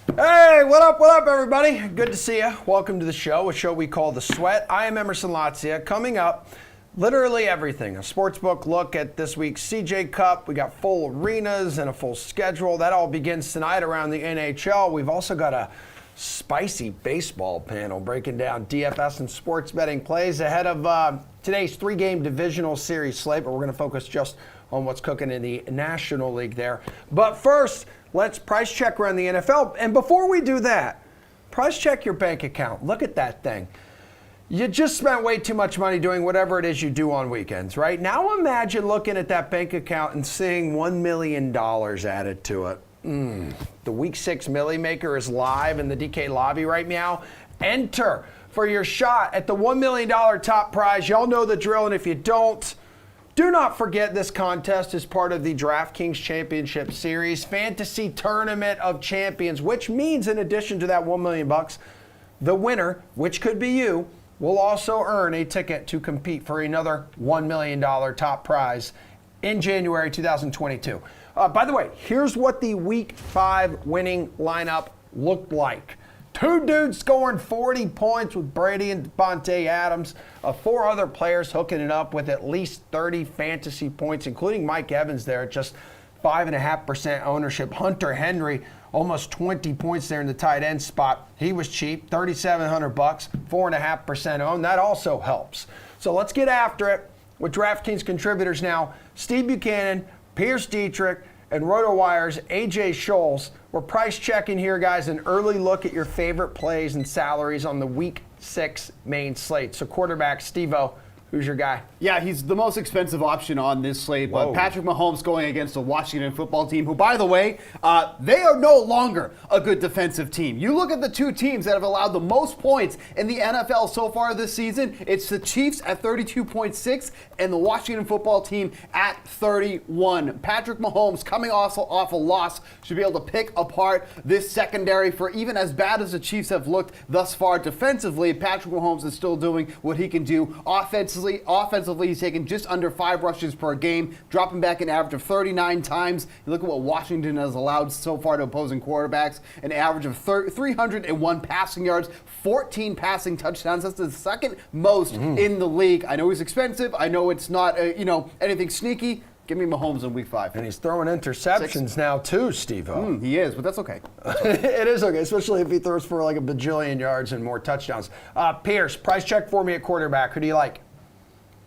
Hey, what up, everybody? Good to see you. Welcome to the show, a show we call The Sweat. I am Emerson Lotzia. Coming up, literally everything. A sportsbook look at this week's CJ Cup. We got full arenas and a full schedule. That all begins tonight around the NHL. We've also got a spicy baseball panel breaking down DFS and sports betting plays ahead of today's three-game divisional series slate, but we're going to focus just on what's cooking in the National League there. But first, let's price check around the NFL. And before we do that, price check your bank account. Look at that thing. You just spent way too much money doing whatever it is you do on weekends, right? Now imagine looking at that bank account and seeing $1 million added to it. The Week 6 Millie Maker is live in the DK lobby right now. Enter for your shot at the $1 million top prize. Y'all know the drill, and if you don't, do not forget this contest is part of the DraftKings Championship Series Fantasy Tournament of Champions, which means in addition to that $1 million, the winner, which could be you, will also earn a ticket to compete for another $1 million top prize in January 2022. By the way, here's what the Week 5 winning lineup looked like. Two dudes scoring 40 points with Brady and Devontae Adams. Four other players hooking it up with at least 30 fantasy points, including Mike Evans there at just 5.5% ownership. Hunter Henry, almost 20 points there in the tight end spot. He was cheap, $3,700, 4.5% owned. That also helps. So let's get after it with DraftKings contributors now. Steve Buchanan, Pierce Dietrich, and RotoWire's AJ Scholes. We're price checking here, guys, an early look at your favorite plays and salaries on the Week 6 main slate. So quarterback, Steve-O, who's your guy? Yeah, he's the most expensive option on this slate, but Whoa. Patrick Mahomes going against the Washington football team, who, by the way, they are no longer a good defensive team. You look at the two teams that have allowed the most points in the NFL so far this season, it's the Chiefs at 32.6 and the Washington football team at 31. Patrick Mahomes, coming off a loss, should be able to pick apart this secondary. For even as bad as the Chiefs have looked thus far defensively, Patrick Mahomes is still doing what he can do offensively. He's taken just under 5 rushes per game, dropping back an average of 39 times. You look at what Washington has allowed so far to opposing quarterbacks, an average of 301 passing yards, 14 passing touchdowns. That's the second most in the league. I know he's expensive. I know it's not anything sneaky. Give me Mahomes in Week 5. And he's throwing interceptions now too, Steve-O. He is, but that's okay. It is okay, especially if he throws for like a bajillion yards and more touchdowns. Pierce, price check for me at quarterback. Who do you like?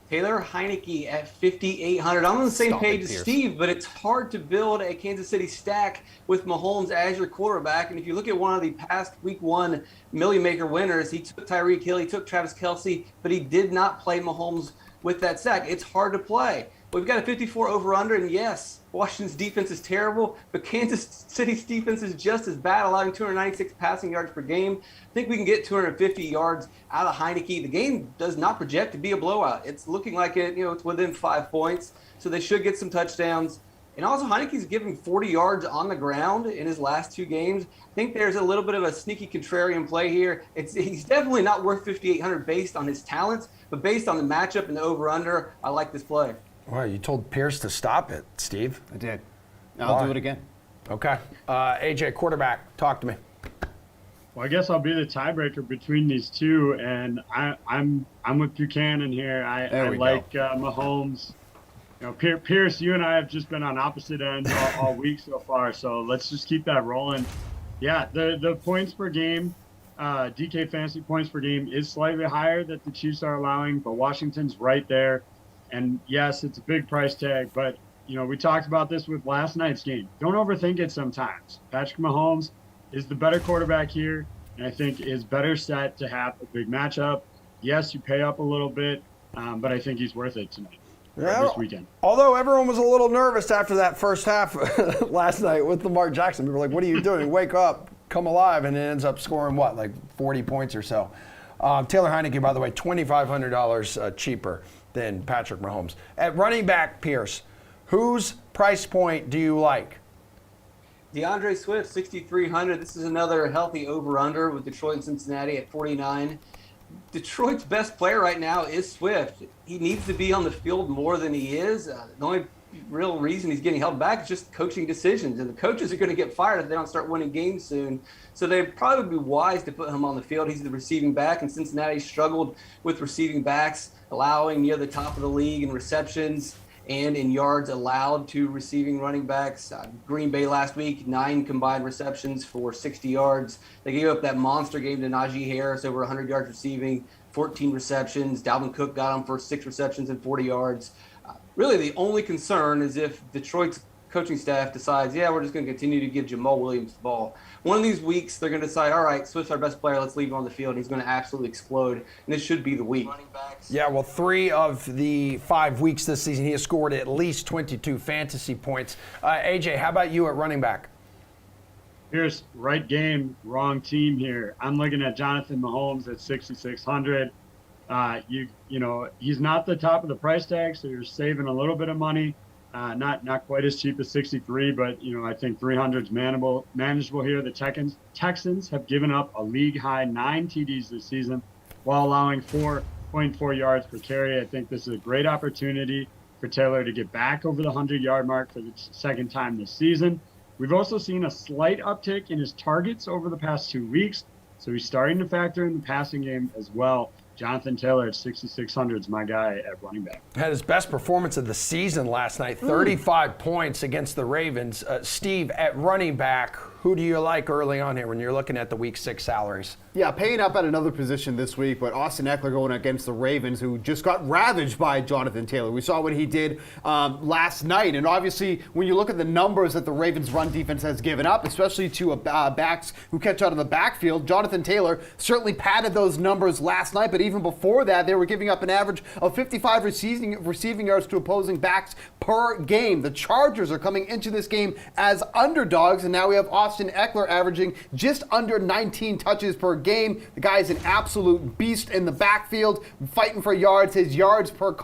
Taylor Heineke at 5,800. I'm on the same page as Steve, but it's hard to build a Kansas City stack with Mahomes as your quarterback. And if you look at one of the past Week 1 Millie Maker winners, he took Tyreek Hill, he took Travis Kelce, but he did not play Mahomes with that stack. It's hard to play. We've got a 54 over-under, and yes, Washington's defense is terrible, but Kansas City's defense is just as bad, allowing 296 passing yards per game. I think we can get 250 yards out of Heineke. The game does not project to be a blowout. It's looking like it's within 5 points, so they should get some touchdowns. And also, Heineke's given 40 yards on the ground in his last 2 games. I think there's a little bit of a sneaky contrarian play here. He's definitely not worth 5,800 based on his talents, but based on the matchup and the over-under, I like this play. Well, you told Pierce to stop it, Steve. I did. I'll do it again. Okay. AJ, quarterback, talk to me. Well, I guess I'll be the tiebreaker between these two, and I'm with Buchanan here. I like Mahomes. Pierce, you and I have just been on opposite ends all week so far, so let's just keep that rolling. Yeah, the points per game, DK fantasy points per game is slightly higher that the Chiefs are allowing, but Washington's right there. And yes, it's a big price tag, but we talked about this with last night's game. Don't overthink it sometimes. Patrick Mahomes is the better quarterback here, and I think is better set to have a big matchup. Yes, you pay up a little bit, but I think he's worth it tonight. This weekend. Although everyone was a little nervous after that first half last night with Lamar Jackson. People were like, what are you doing? Wake up, come alive, and it ends up scoring, like 40 points or so. Taylor Heineke, by the way, $2,500 cheaper than Patrick Mahomes. At running back, Pierce, whose price point do you like? DeAndre Swift, 6,300. This is another healthy over-under with Detroit and Cincinnati at 49. Detroit's best player right now is Swift. He needs to be on the field more than he is. The only real reason he's getting held back is just coaching decisions, and the coaches are going to get fired if they don't start winning games soon. So they'd probably be wise to put him on the field. He's the receiving back, and Cincinnati struggled with receiving backs, allowing near the top of the league in receptions and in yards allowed to receiving running backs. Green Bay last week, 9 combined receptions for 60 yards. They gave up that monster game to Najee Harris, over 100 yards receiving, 14 receptions. Dalvin Cook got him for 6 receptions and 40 yards. Really, the only concern is if Detroit's coaching staff decides, yeah, we're just going to continue to give Jamal Williams the ball. One of these weeks, they're going to decide, all right, Swift's our best player, let's leave him on the field. And he's going to absolutely explode, and this should be the week. Yeah, well, 3 of the 5 weeks this season, he has scored at least 22 fantasy points. AJ, how about you at running back? Here's right game, wrong team here. I'm looking at Jonathan Mahomes at 6,600. You know, he's not the top of the price tag, so you're saving a little bit of money. Not quite as cheap as 63, but you know, I think 300 is manageable here. The Texans have given up a league high 9 TDs this season, while allowing 4.4 yards per carry. I think this is a great opportunity for Taylor to get back over the 100-yard mark for the second time this season. We've also seen a slight uptick in his targets over the past 2 weeks, so he's starting to factor in the passing game as well. Jonathan Taylor at 6,600 is my guy at running back. Had his best performance of the season last night, 35 points against the Ravens. Steve, at running back, who do you like early on here when you're looking at the Week 6 salaries? Yeah, paying up at another position this week, but Austin Eckler going against the Ravens, who just got ravaged by Jonathan Taylor. We saw what he did last night, and obviously when you look at the numbers that the Ravens' run defense has given up, especially to backs who catch out of the backfield, Jonathan Taylor certainly padded those numbers last night, but even before that, they were giving up an average of 55 receiving yards to opposing backs per game. The Chargers are coming into this game as underdogs, and now we have Austin Eckler averaging just under 19 touches per game. The guy is an absolute beast in the backfield, fighting for yards. His yards per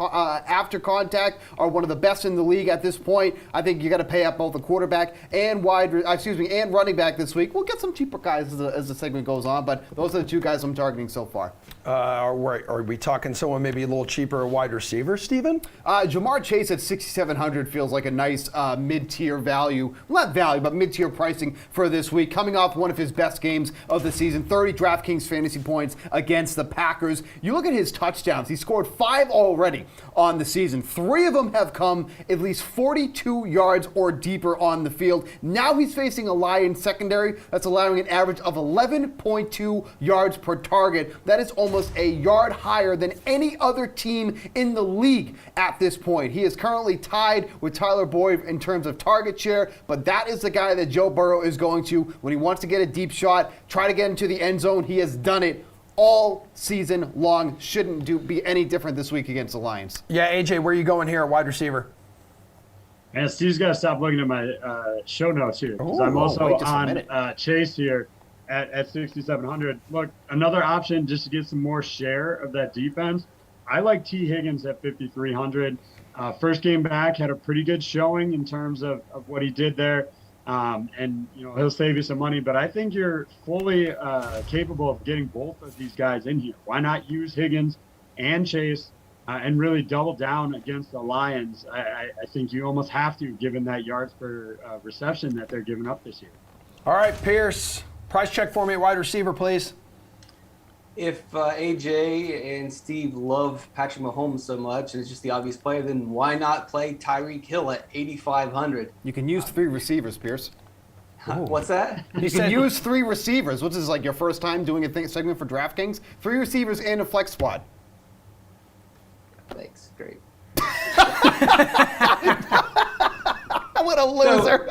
after contact are one of the best in the league at this point. I think you got to pay up both the quarterback and and running back this week. We'll get some cheaper guys as the segment goes on, but those are the 2 guys I'm targeting so far. Are we talking someone maybe a little cheaper, a wide receiver, Steven? Jamar Chase at 6,700 feels like a nice mid-tier value. Well, not value, but mid-tier pricing for this week. Coming off one of his best games of the season, 30 DraftKings fantasy points against the Packers. You look at his touchdowns. He scored 5 already on the season. 3 of them have come at least 42 yards or deeper on the field. Now he's facing a Lions secondary that's allowing an average of 11.2 yards per target. That is almost a yard higher than any other team in the league at this point. He is currently tied with Tyler Boyd in terms of target share, but that is the guy that Joe Burrow is going to when he wants to get a deep shot, try to get into the end zone. He has done it all season long. Shouldn't be any different this week against the Lions. Yeah, AJ, where are you going here at wide receiver? And Steve's got to stop looking at my show notes here, because I'm also on Chase here at 6,700. Look, another option just to get some more share of that defense. I like T. Higgins at 5,300. First game back, had a pretty good showing in terms of what he did there. And, you know, he'll save you some money, but I think you're fully capable of getting both of these guys in here. Why not use Higgins and Chase and really double down against the Lions? I think you almost have to, given that yards per reception that they're giving up this year. All right, Pierce, price check for me at wide receiver, please. If AJ and Steve love Patrick Mahomes so much, and it's just the obvious play, then why not play Tyreek Hill at 8,500? You can use 3 receivers, Pierce. What's that? You can use 3 receivers, which is like your first time doing a segment for DraftKings. 3 receivers and a flex squad. Thanks. Great. What a loser.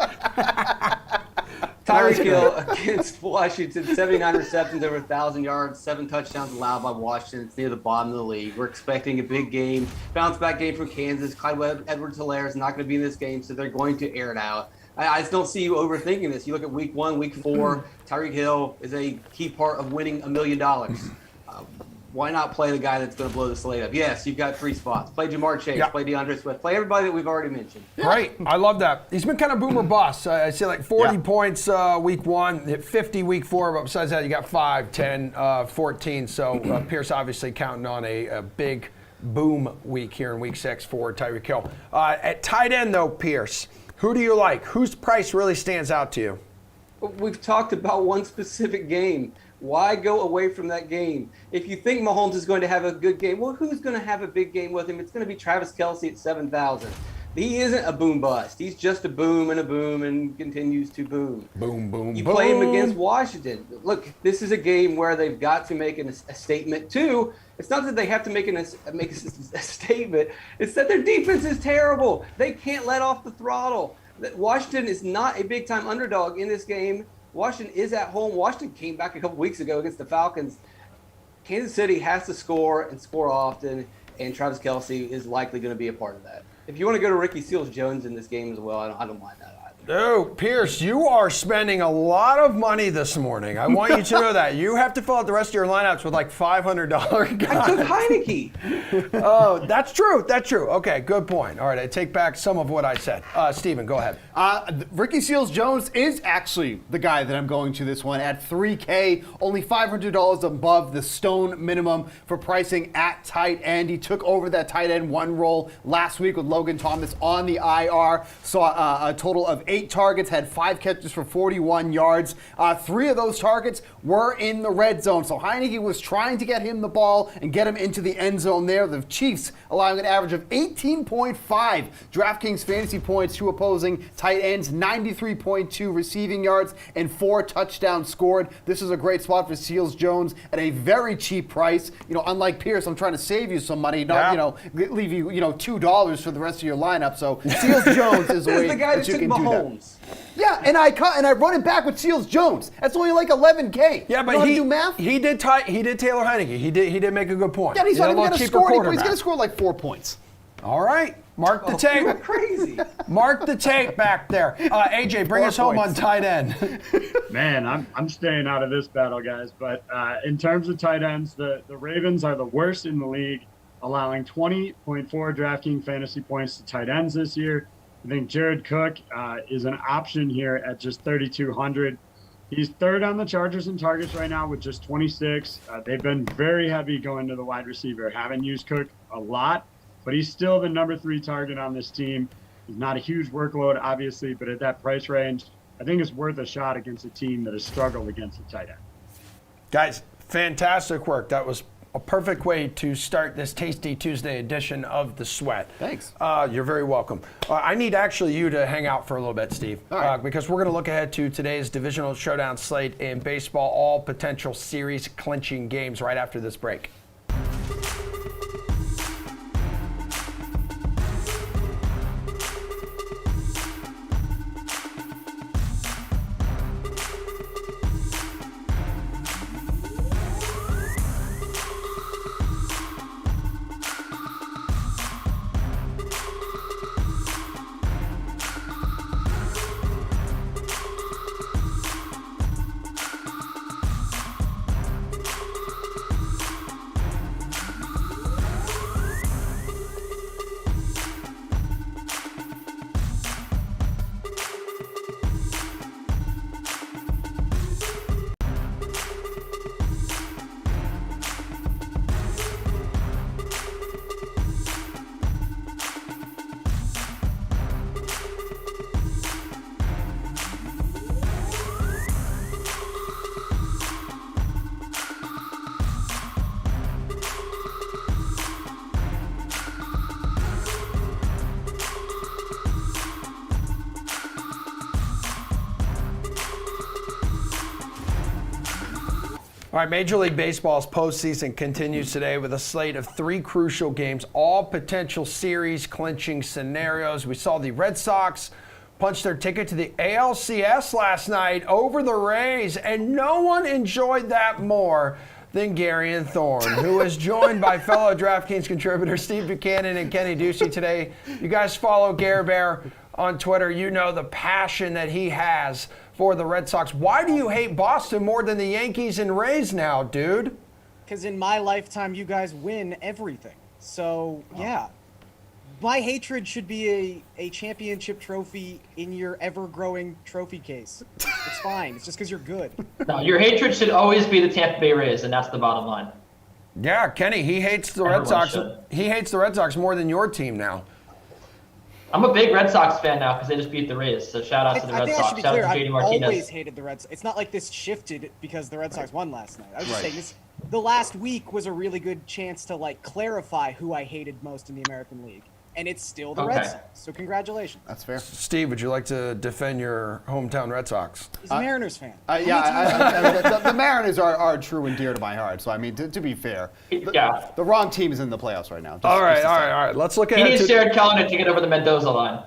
Tyreek Hill against Washington, 79 receptions, over 1,000 yards, 7 touchdowns allowed by Washington. It's near the bottom of the league. We're expecting a big game, bounce-back game from Kansas. Clyde Edwards-Helaire is not going to be in this game, so they're going to air it out. I just don't see you overthinking this. You look at week 1, week 4, Tyreek Hill is a key part of winning $1 million. Why not play the guy that's going to blow the slate up? Yes, you've got 3 spots. Play Jamar Chase, play DeAndre Swift, play everybody that we've already mentioned. Great. I love that. He's been kind of boomer bust. I see like 40 points week 1, hit 50 week 4, but besides that, you got 5, 10, 14. So Pierce obviously counting on a big boom week here in week 6 for Tyreek Hill. At tight end, though, Pierce, who do you like? Whose price really stands out to you? We've talked about one specific game. Why go away from that game? If you think Mahomes is going to have a good game, well, who's going to have a big game with him? It's going to be Travis Kelce at 7,000. He isn't a boom bust. He's just a boom and continues to boom. Boom, boom, You boom. play him against Washington. Look, this is a game where they've got to make a statement too. It's not that they have to make a statement. It's that their defense is terrible. They can't let off the throttle. Washington is not a big-time underdog in this game. Washington is at home. Washington came back a couple weeks ago against the Falcons. Kansas City has to score and score often, and Travis Kelce is likely going to be a part of that. If you want to go to Ricky Seals-Jones in this game as well, I don't mind that either. Oh, Pierce, you are spending a lot of money this morning. I want you to know that. You have to fill out the rest of your lineups with like $500 guys. I took Heineke. Oh, that's true. That's true. Okay, good point. All right, I take back some of what I said. Steven, go ahead. Ricky Seals-Jones is actually the guy that I'm going to this one at $3K, only $500 above the stone minimum for pricing at tight end. He took over that tight end 1 role last week with Logan Thomas on the IR. Saw a total of 8 targets, had 5 catches for 41 yards. 3 of those targets were in the red zone. So Heineke was trying to get him the ball and get him into the end zone there. The Chiefs allowing an average of 18.5 DraftKings fantasy points to opposing tight ends, 93.2 receiving yards, and 4 touchdowns scored. This is a great spot for Seals-Jones at a very cheap price. You know, unlike Pierce, I'm trying to save you some money, not leave you $2 for the rest of your lineup. So Seals-Jones is the way the guy that you took can do Mahomes. that. Yeah, and I run it back with Seals-Jones. That's only like $11K. Yeah, but you do math? he did Taylor Heineke. He did make a good point. Yeah, he's not even going to score. He's quarterback. going to score like 4 points. All right, mark the tape. You're crazy. Mark the tape back there. AJ, bring 4 us home on points. tight end. Man, I'm staying out of this battle, guys. But in terms of tight ends, the Ravens are the worst in the league, allowing 20.4 DraftKings fantasy points to tight ends this year. I think Jared Cook is an option here at just 3,200. He's third on the Chargers in targets right now with just 26. They've been very heavy going to the wide receiver. Haven't used Cook a lot, but he's still the number 3 target on this team. He's not a huge workload, obviously, but at that price range, I think it's worth a shot against a team that has struggled against the tight end. Guys, fantastic work. That was a perfect way to start this Tasty Tuesday edition of The Sweat. Thanks. You're very welcome. I need actually you to hang out for a little bit, Steve, All right. because we're going to look ahead to today's divisional showdown slate in baseball, all potential series clinching games right after this break. All right, Major League Baseball's postseason continues today with a slate of 3 crucial games, all potential series clinching scenarios. We saw the Red Sox punch their ticket to the ALCS last night over the Rays, and no one enjoyed that more than Gary and Thorne, who is joined by fellow DraftKings contributors Steve Buchanan and Kenny Ducey today. You guys follow Gare Bear on Twitter. You know the passion that he has for the Red Sox. Why do you hate Boston more than the Yankees and Rays now, dude? Because in my lifetime, you guys win everything. So, yeah. My hatred should be a championship trophy in your ever-growing trophy case. It's fine. It's just because you're good. No, your hatred should always be the Tampa Bay Rays, and that's the bottom line. Yeah, Kenny, he hates the Red Sox. He hates the Red Sox more than your team now. I'm a big Red Sox fan now because they just beat the Rays. So shout out to the Red I Sox. should be Shout clear. out to JD I've Martinez. always hated the Red Sox. It's not like this shifted because the Red Sox won last night. I was just saying this. The last week was a really good chance to like clarify who I hated most in the American League, and it's still the Red Sox. So congratulations. That's fair. Steve, would you like to defend your hometown Red Sox? He's a Mariners fan. The Mariners are true and dear to my heart. So I mean, to be fair, Yeah. the wrong team is in the playoffs right now. All right. Let's look He ahead. needs Jared Kelenic to get over the Mendoza line.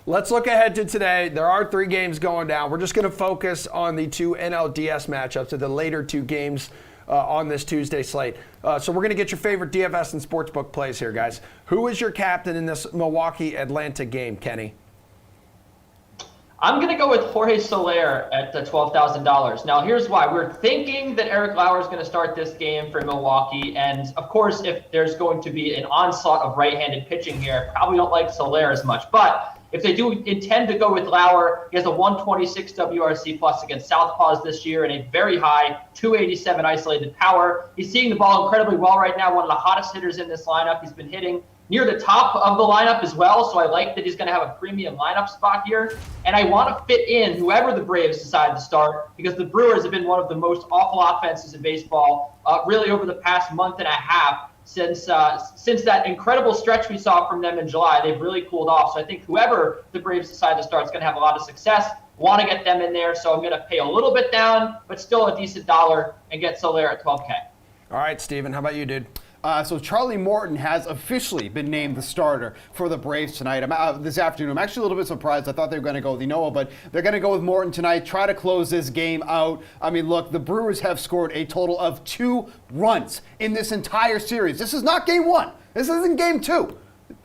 Let's look ahead to today. There are 3 games going down. We're just going to focus on the 2 NLDS matchups, or the later 2 games on this Tuesday slate. So we're going to get your favorite DFS and sportsbook plays here, guys. Who is your captain in this Milwaukee-Atlanta game, Kenny? I'm going to go with Jorge Soler at $12,000. Now, here's why. We're thinking that Eric Lauer is going to start this game for Milwaukee. And, of course, if there's going to be an onslaught of right-handed pitching here, probably don't like Soler as much. But if they do intend to go with Lauer, he has a 126 WRC plus against Southpaws this year and a very high 287 isolated power. He's seeing the ball incredibly well right now, one of the hottest hitters in this lineup. He's been hitting near the top of the lineup as well, so I like that he's going to have a premium lineup spot here. And I want to fit in whoever the Braves decide to start, because the Brewers have been one of the most awful offenses in baseball really over the past month and a half. Since that incredible stretch we saw from them in July, they've really cooled off. So I think whoever the Braves decide to start is going to have a lot of success. Want to get them in there, so I'm going to pay a little bit down, but still a decent dollar, and get Soler at $12K. All right, Steven, how about you, dude? So Charlie Morton has officially been named the starter for the Braves tonight. This afternoon. I'm actually a little bit surprised. I thought they were going to go with Ynoa, but they're going to go with Morton tonight, try to close this game out. I mean, look, the Brewers have scored a total of 2 runs in this entire series. This is not game 1. This isn't game 2.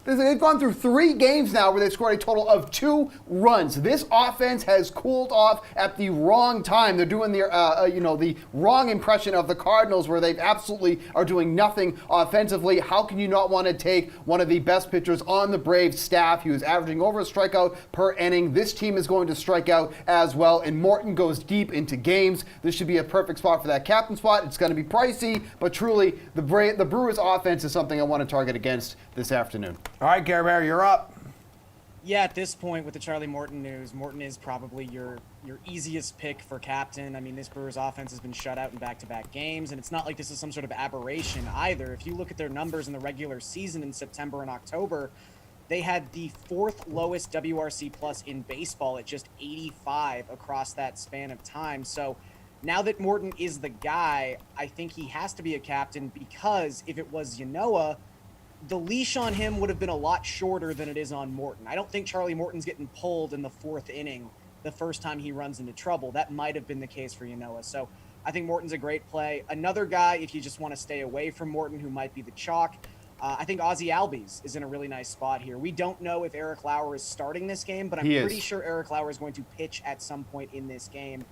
They've gone through 3 games now where they've scored a total of 2 runs. This offense has cooled off at the wrong time. They're doing the wrong impression of the Cardinals, where they absolutely are doing nothing offensively. How can you not want to take one of the best pitchers on the Braves staff? He was averaging over a strikeout per inning. This team is going to strike out as well, and Morton goes deep into games. This should be a perfect spot for that captain spot. It's going to be pricey, but truly, the Brewers offense is something I want to target against this afternoon. All right, Gary Bear, you're up. Yeah, at this point with the Charlie Morton news, Morton is probably your easiest pick for captain. I mean, this Brewers offense has been shut out in back-to-back games, and it's not like this is some sort of aberration either. If you look at their numbers in the regular season in September and October, they had the 4th lowest WRC plus in baseball at just 85 across that span of time. So now that Morton is the guy, I think he has to be a captain, because if it was Ynoa, the leash on him would have been a lot shorter than it is on Morton. I don't think Charlie Morton's getting pulled in the 4th inning the first time he runs into trouble. That might have been the case for Ynoa. So I think Morton's a great play. Another guy, if you just want to stay away from Morton, who might be the chalk, I think Ozzie Albies is in a really nice spot here. We don't know if Eric Lauer is starting this game, but I'm pretty sure Eric Lauer is going to pitch at some point in this game.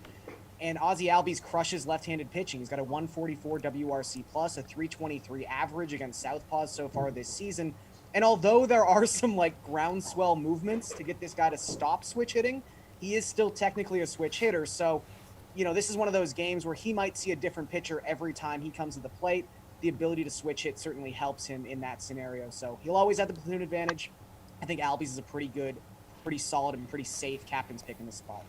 And Ozzie Albies crushes left-handed pitching. He's got a 144 WRC plus, a 323 average against Southpaws so far this season. And although there are some like groundswell movements to get this guy to stop switch hitting, he is still technically a switch hitter. So, this is one of those games where he might see a different pitcher every time he comes to the plate. The ability to switch hit certainly helps him in that scenario. So he'll always have the platoon advantage. I think Albies is a pretty good, pretty solid, and pretty safe captain's pick in this spot.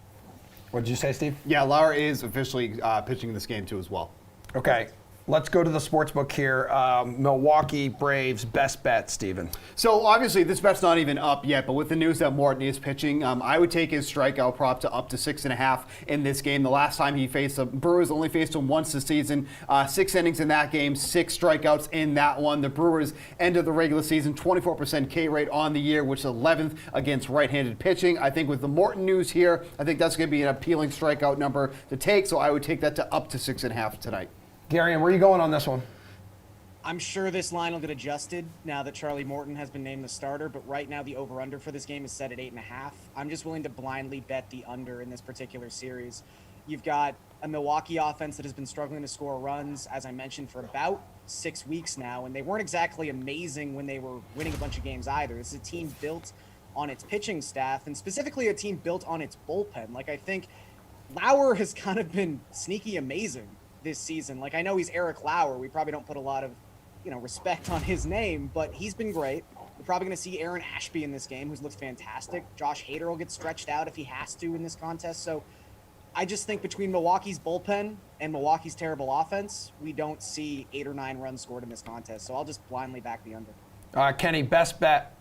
What did you say, Steve? Yeah, Lauer is officially pitching this game too as well. Okay. Let's go to the sportsbook here. Milwaukee Braves, best bet, Steven. So obviously this bet's not even up yet, but with the news that Morton is pitching, I would take his strikeout prop to up to 6.5 in this game. The last time he faced the Brewers only faced him once this season. 6 innings in that game, 6 strikeouts in that one. The Brewers ended the regular season 24% K rate on the year, which is 11th against right-handed pitching. I think with the Morton news here, I think that's going to be an appealing strikeout number to take, so I would take that to up to 6.5 tonight. Gary, where are you going on this one? I'm sure this line will get adjusted now that Charlie Morton has been named the starter, but right now the over-under for this game is set at 8.5. I'm just willing to blindly bet the under in this particular series. You've got a Milwaukee offense that has been struggling to score runs, as I mentioned, for about 6 weeks now, and they weren't exactly amazing when they were winning a bunch of games either. This is a team built on its pitching staff, and specifically a team built on its bullpen. Like, I think Lauer has kind of been sneaky amazing this season. Like, I know he's Eric Lauer. We probably don't put a lot of, respect on his name, but he's been great. We're probably going to see Aaron Ashby in this game, who's looked fantastic. Josh Hader will get stretched out if he has to in this contest. So I just think between Milwaukee's bullpen and Milwaukee's terrible offense, we don't see 8 or 9 runs scored in this contest. So I'll just blindly back the under. Kenny, best bet.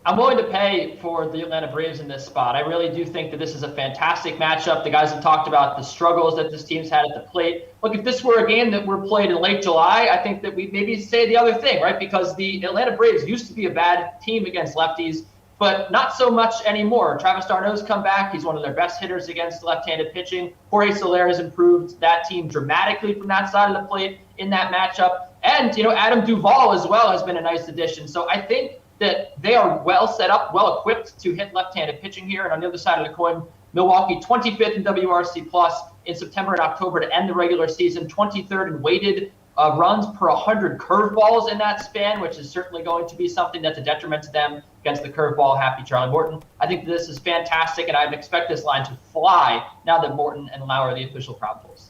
I'm willing to pay for the Atlanta Braves in this spot. I really do think that this is a fantastic matchup. The guys have talked about the struggles that this team's had at the plate. Look, if this were a game that were played in late July, I think that we'd maybe say the other thing, right? Because the Atlanta Braves used to be a bad team against lefties, but not so much anymore. Travis d'Arnaud's come back. He's one of their best hitters against left-handed pitching. Jorge Soler has improved that team dramatically from that side of the plate in that matchup. And, Adam Duvall as well has been a nice addition. So I think that they are well set up, well equipped to hit left-handed pitching here. And on the other side of the coin, Milwaukee 25th in WRC plus in September and October to end the regular season, 23rd in weighted runs per 100 curveballs in that span, which is certainly going to be something that's a detriment to them against the curveball happy Charlie Morton. I think this is fantastic, and I expect this line to fly now that Morton and Lauer are the official probables.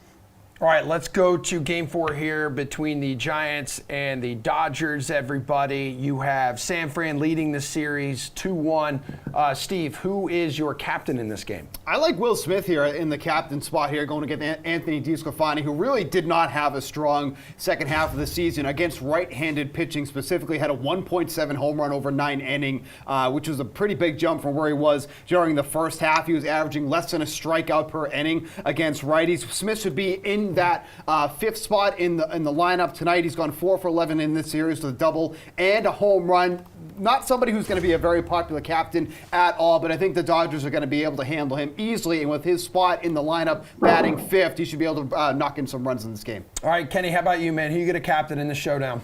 All right, let's go to game 4 here between the Giants and the Dodgers, everybody. You have San Fran leading the series 2-1. Steve, who is your captain in this game? I like Will Smith here in the captain spot here, going against Anthony DeSclafani, who really did not have a strong second half of the season against right-handed pitching, specifically had a 1.7 home run over 9 inning, which was a pretty big jump from where he was during the first half. He was averaging less than a strikeout per inning against righties. Smith should be in that 5th spot in the lineup tonight. He's gone 4 for 11 in this series with a double and a home run. Not somebody who's going to be a very popular captain at all, but I think the Dodgers are going to be able to handle him easily. And with his spot in the lineup, batting 5th, he should be able to knock in some runs in this game. All right, Kenny, how about you, man? Who you going to captain in the showdown?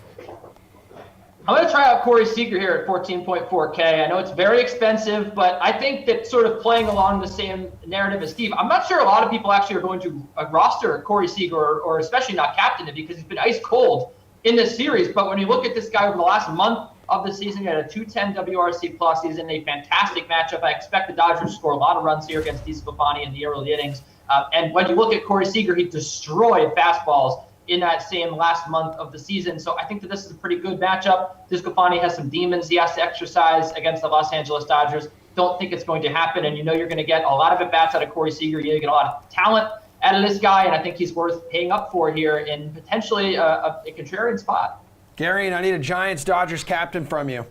I'm going to try out Corey Seager here at 14.4K. I know it's very expensive, but I think that sort of playing along the same narrative as Steve, I'm not sure a lot of people actually are going to roster Corey Seager or especially not captain him because he's been ice cold in this series. But when you look at this guy over the last month of the season, he had a 210 WRC plus. He's in a fantastic matchup. I expect the Dodgers to score a lot of runs here against DeSclafani in the early innings. And when you look at Corey Seager, he destroyed fastballs in that same last month of the season. So I think that this is a pretty good matchup. DeSclafani has some demons he has to exercise against the Los Angeles Dodgers. Don't think it's going to happen. And you're going to get a lot of at-bats out of Corey Seager. You're going to get a lot of talent out of this guy. And I think he's worth paying up for here in potentially a contrarian spot. Gary, and I need a Giants-Dodgers captain from you.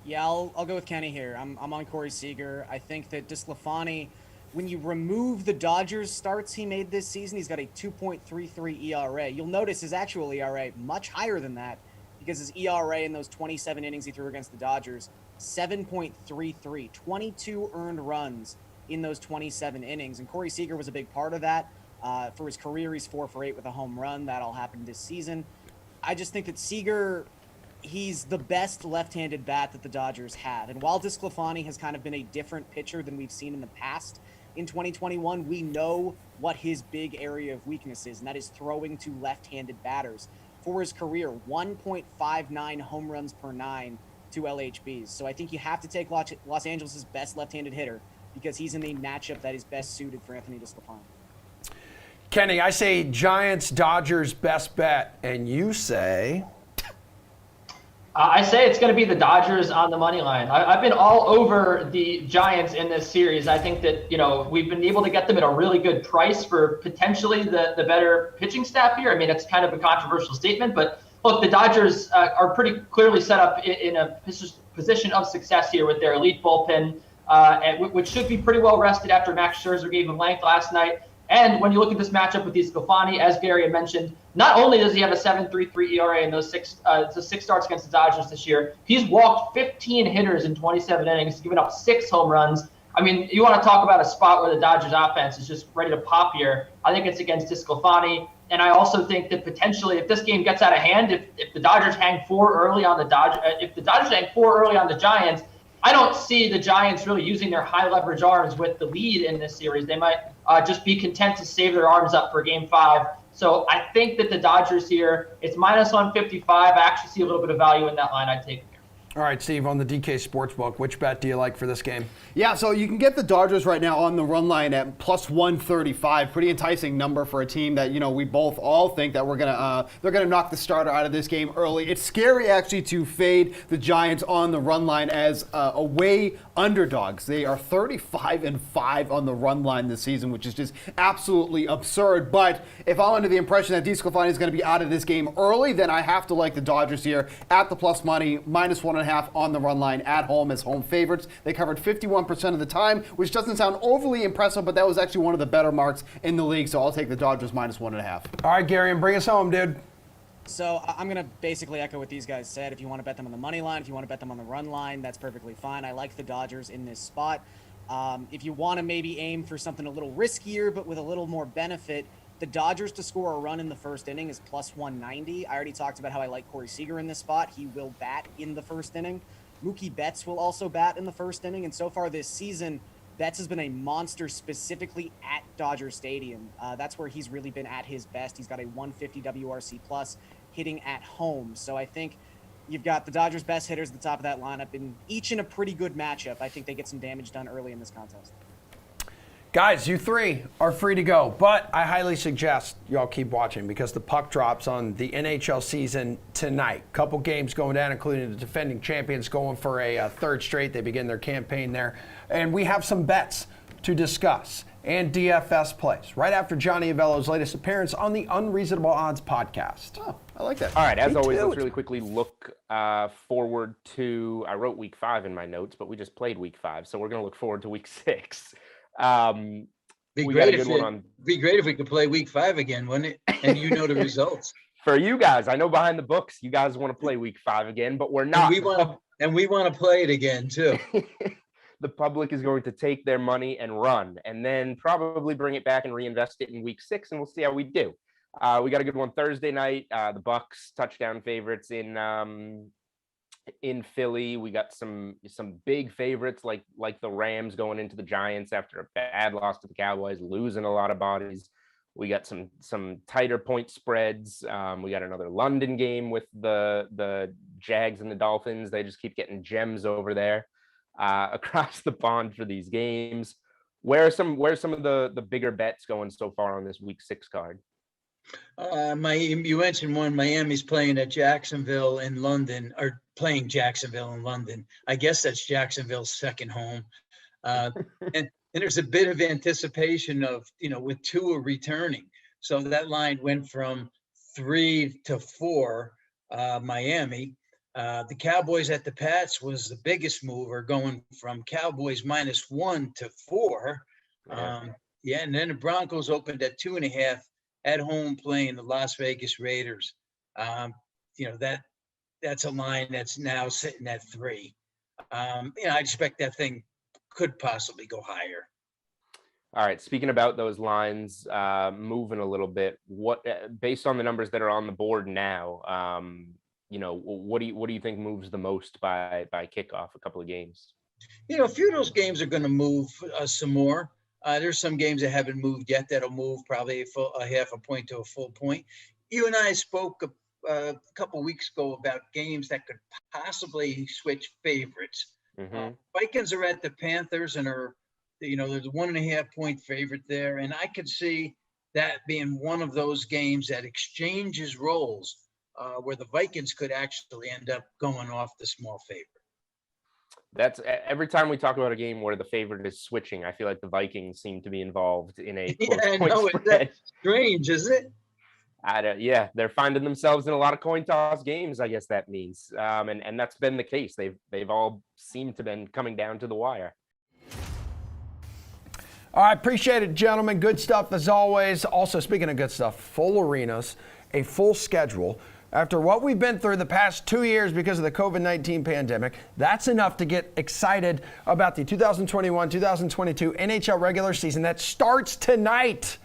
Yeah, I'll go with Kenny here. I'm on Corey Seager. I think that DeSclafani, when you remove the Dodgers starts he made this season, he's got a 2.33 ERA. You'll notice his actual ERA much higher than that because his ERA in those 27 innings he threw against the Dodgers, 7.33, 22 earned runs in those 27 innings. And Corey Seager was a big part of that. For his career, he's 4 for 8 with a home run. That'll happen this season. I just think that Seager, he's the best left-handed bat that the Dodgers have. And while DeSclafani has kind of been a different pitcher than we've seen in the past, in 2021, we know what his big area of weakness is, and that is throwing to left-handed batters. For his career, 1.59 home runs per 9 to LHBs. So I think you have to take Los Angeles' best left-handed hitter because he's in the matchup that is best suited for Anthony DeSclafani. Kenny, I say Giants-Dodgers best bet, and you say? I say it's going to be the Dodgers on the money line. I've been all over the Giants in this series. I think that, we've been able to get them at a really good price for potentially the better pitching staff here. I mean, it's kind of a controversial statement, but look, the Dodgers are pretty clearly set up in a position of success here with their elite bullpen, which should be pretty well rested after Max Scherzer gave him length last night. And when you look at this matchup with DeSclafani, as Gary had mentioned, not only does he have a 7.33 ERA in those six starts against the Dodgers this year, he's walked 15 hitters in 27 innings, given up 6 home runs. I mean, you want to talk about a spot where the Dodgers offense is just ready to pop here. I think it's against DeSclafani. And I also think that potentially if this game gets out of hand, if the Dodgers hang 4 early on the Giants, I don't see the Giants really using their high leverage arms with the lead in this series. They might just be content to save their arms up for Game 5. So I think that the Dodgers here, it's minus 155. I actually see a little bit of value in that line. I'd take it here. All right, Steve, on the DK Sportsbook, which bet do you like for this game? Yeah, so you can get the Dodgers right now on the run line at plus 135. Pretty enticing number for a team that, we both all think that they're gonna knock the starter out of this game early. It's scary actually to fade the Giants on the run line as away underdogs. They are 35-5 on the run line this season, which is just absolutely absurd. But if I'm under the impression that DeSclafani is going to be out of this game early, then I have to like the Dodgers here at the plus money, minus 1.5 on the run line at home as home favorites. They covered 51% of the time, which doesn't sound overly impressive, but that was actually one of the better marks in the league. So I'll take the Dodgers minus 1.5. All right, Gary, and bring us home, dude. So I'm going to basically echo what these guys said. If you want to bet them on the money line, if you want to bet them on the run line, that's perfectly fine. I like the Dodgers in this spot. If you want to maybe aim for something a little riskier, but with a little more benefit, the Dodgers to score a run in the first inning is plus 190. I already talked about how I like Corey Seager in this spot. He will bat in the first inning. Mookie Betts will also bat in the first inning. And so far this season, Betts has been a monster specifically at Dodger Stadium. That's where he's really been at his best. He's got a 150 WRC plus hitting at home. So I think you've got the Dodgers' best hitters at the top of that lineup, and each in a pretty good matchup. I think they get some damage done early in this contest. Guys, you three are free to go, but I highly suggest y'all keep watching because the puck drops on the NHL season tonight. Couple games going down, including the defending champions going for a third straight. They begin their campaign there. And we have some bets to discuss and DFS plays right after Johnny Avello's latest appearance on the Unreasonable Odds podcast. Oh, I like that. All right, as always, let's really quickly look forward to, I wrote week 5 in my notes, but we just played week 5, so we're going to look forward to week 6. Be great if we could play week 5 again, wouldn't it? And the results. For you guys, I know behind the books, you guys want to play week 5 again, but we're not. And we want to play it again too. The public is going to take their money and run, and then probably bring it back and reinvest it in week 6, and we'll see how we do. We got a good one Thursday night. The Bucks touchdown favorites in Philly. We got some big favorites like the Rams going into the Giants after a bad loss to the Cowboys, losing a lot of bodies. We got some tighter point spreads. We got another London game with the Jags and the Dolphins. They just keep getting gems over there across the pond for these games. Where's some of the bigger bets going so far on this week 6 card? You mentioned one. Miami's playing at Jacksonville in London, or playing Jacksonville in London. I guess that's Jacksonville's second home. And there's a bit of anticipation of, with Tua returning. So that line went from 3 to 4, Miami. The Cowboys at the Pats was the biggest mover, going from Cowboys -1 to 4. And then the Broncos opened at 2.5 at home playing the Las Vegas Raiders. That's a line that's now sitting at 3. I expect that thing could possibly go higher. All right. Speaking about those lines moving a little bit, what based on the numbers that are on the board now, what do you think moves the most by kickoff? A couple of games. A few of those games are going to move some more. There's some games that haven't moved yet that'll move probably a half a point to a full point. You and I spoke a couple of weeks ago about games that could possibly switch favorites. Mm-hmm. Vikings are at the Panthers and are, there's a 1.5 point favorite there. And I could see that being one of those games that exchanges roles where the Vikings could actually end up going off the small favorite. That's every time we talk about a game where the favorite is switching, I feel like the Vikings seem to be involved in a close point spread. It's strange, isn't it? They're finding themselves in a lot of coin toss games, I guess that means. And that's been the case. They've all seemed to been coming down to the wire. All right, appreciate it, gentlemen. Good stuff as always. Also, speaking of good stuff, full arenas, a full schedule. After what we've been through the past 2 years because of the COVID-19 pandemic, that's enough to get excited about the 2021-2022 NHL regular season that starts tonight.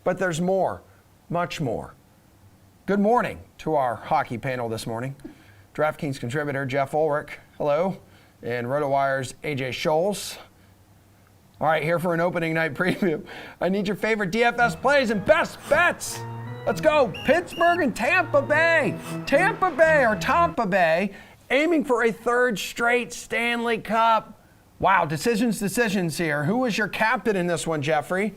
But there's more, much more. Good morning to our hockey panel this morning. DraftKings contributor Jeff Ulrich, hello, and RotoWire's AJ Scholes. All right, here for an opening night preview. I need your favorite DFS plays and best bets. Let's go. Pittsburgh and Tampa Bay. Tampa Bay aiming for a third straight Stanley Cup. Wow, decisions here. Who was your captain in this one, Jeffrey?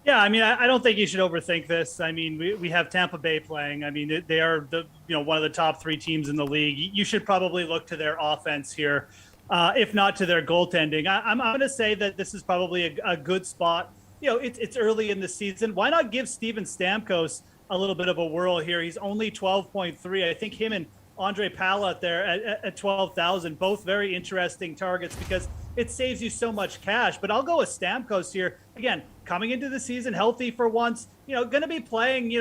Yeah, I mean, I don't think you should overthink this. I mean, we have Tampa Bay playing. I mean, they are one of the top 3 teams in the league. You should probably look to their offense here, if not to their goaltending. I'm going to say that this is probably a good spot. It's early in the season. Why not give Steven Stamkos a little bit of a whirl here? He's only 12.3. I think him and Andre Palat there at 12,000, both very interesting targets because it saves you so much cash. But I'll go with Stamkos here. Again, coming into the season healthy for once, going to be playing,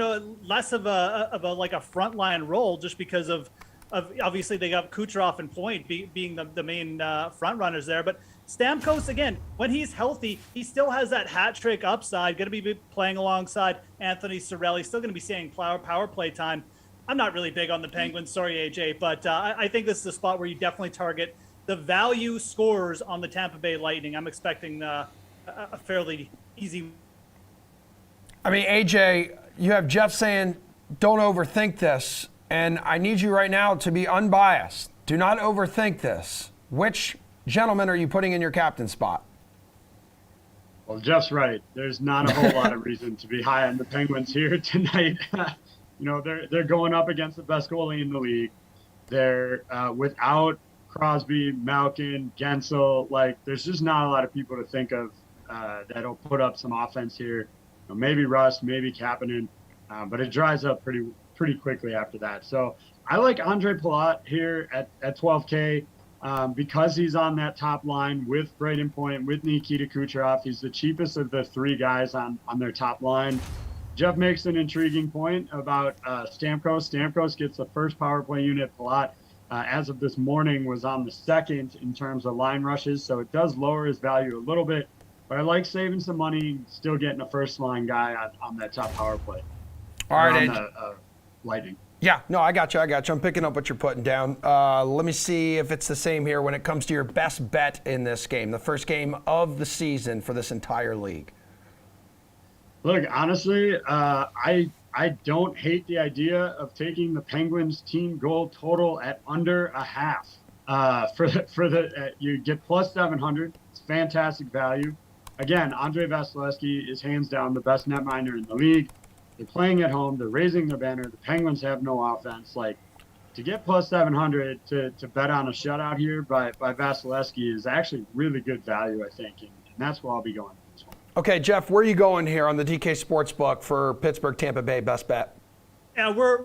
less of a like a frontline role just because of obviously they got Kucherov and Point being the main front runners there. But Stamkos, again, when he's healthy, he still has that hat trick upside, going to be playing alongside Anthony Cirelli, still going to be seeing power play time. I'm not really big on the Penguins, sorry, AJ, but I think this is a spot where you definitely target the value scorers on the Tampa Bay Lightning. I'm expecting a fairly easy. I mean, AJ, you have Jeff saying, don't overthink this, and I need you right now to be unbiased. Do not overthink this. Which gentleman are you putting in your captain spot? Well, Jeff's right. There's not a whole lot of reason to be high on the Penguins here tonight. They're going up against the best goalie in the league. They're without Crosby, Malkin, Gensel. There's just not a lot of people to think of that'll put up some offense here. Maybe Rust, maybe Kapanen, but it dries up pretty quickly after that. So I like Andre Palat here at 12K because he's on that top line with Braden Point, with Nikita Kucherov. He's the cheapest of the 3 guys on their top line. Jeff makes an intriguing point about Stamkos. Stamkos gets the first power play unit. Palat, as of this morning, was on the second in terms of line rushes, so it does lower his value a little bit. But I like saving some money, still getting a first line guy on that top power play. All right, on the Lightning. Yeah, no, I got you. I'm picking up what you're putting down. Let me see if it's the same here when it comes to your best bet in this game, the first game of the season for this entire league. Look, honestly, I don't hate the idea of taking the Penguins team goal total at under a half. You get plus 700. It's fantastic value. Again, Andrei Vasilevsky is hands down the best netminder in the league. They're playing at home. They're raising their banner. The Penguins have no offense. To get plus 700 to bet on a shutout here by Vasilevsky is actually really good value, I think, and that's where I'll be going. Okay, Jeff, where are you going here on the DK Sportsbook for Pittsburgh Tampa Bay best bet? Yeah, we're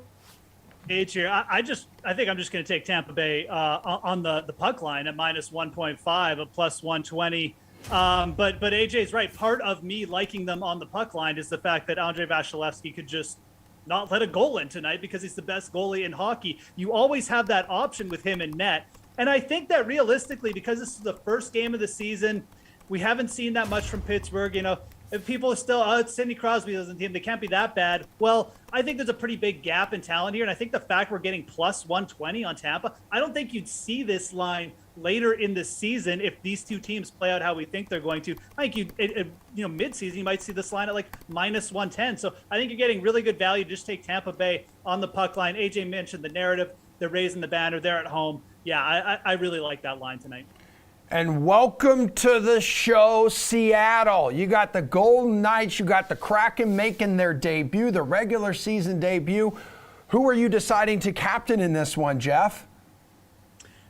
age here. I think I'm just going to take Tampa Bay on the puck line at minus 1.5, a plus 120. But AJ's right. Part of me liking them on the puck line is the fact that Andrei Vasilevsky could just not let a goal in tonight because he's the best goalie in hockey. You always have that option with him in net. And I think that realistically, because this is the first game of the season, we haven't seen that much from Pittsburgh. If people are still, it's Sidney Crosby doesn't team, they can't be that bad. Well, I think there's a pretty big gap in talent here. And I think the fact we're getting plus 120 on Tampa, I don't think you'd see this line later in the season if these two teams play out how we think they're going to. I think mid-season you might see this line at minus 110. So I think you're getting really good value. Just take Tampa Bay on the puck line. AJ mentioned the narrative. They're raising the banner. They're at home. Yeah, I really like that line tonight. And welcome to the show, Seattle. You got the Golden Knights, you got the Kraken making their debut, the regular season debut. Who are you deciding to captain in this one, Jeff?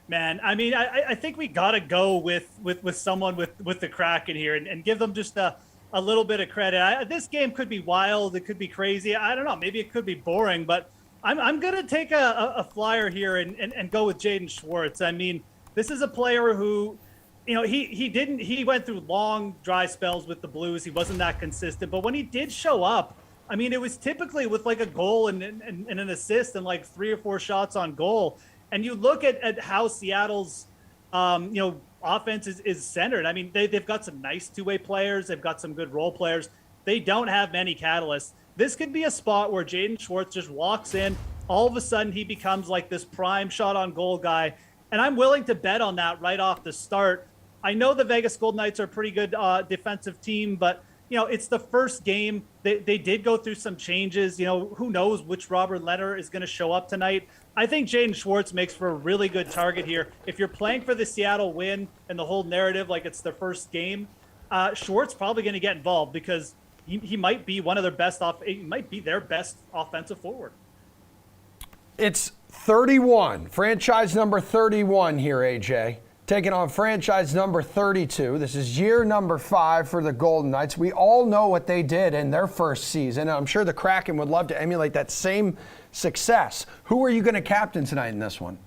Man, I mean, I think we got to go with someone with the Kraken here and give them just a little bit of credit. This game could be wild. It could be crazy. I don't know. Maybe it could be boring, but I'm going to take a flyer here and go with Jaden Schwartz. I mean, this is a player who, he went through long dry spells with the Blues. He wasn't that consistent, but when he did show up, I mean, it was typically with a goal and an assist and 3 or 4 shots on goal. And you look at how Seattle's, offense is centered. I mean, they've got some nice two-way players. They've got some good role players. They don't have many catalysts. This could be a spot where Jaden Schwartz just walks in. All of a sudden, he becomes this prime shot on goal guy. And I'm willing to bet on that right off the start. I know the Vegas Golden Knights are a pretty good defensive team, but it's the first game. They did go through some changes. Who knows which Robert Leonard is going to show up tonight. I think Jaden Schwartz makes for a really good target here. If you're playing for the Seattle win and the whole narrative like it's their first game, Schwartz probably going to get involved because he might be one of their best he might be their best offensive forward. It's 31, franchise number 31 here, AJ. Taking on franchise number 32. This is year number 5 for the Golden Knights. We all know what they did in their first season. I'm sure the Kraken would love to emulate that same success. Who are you going to captain tonight in this one?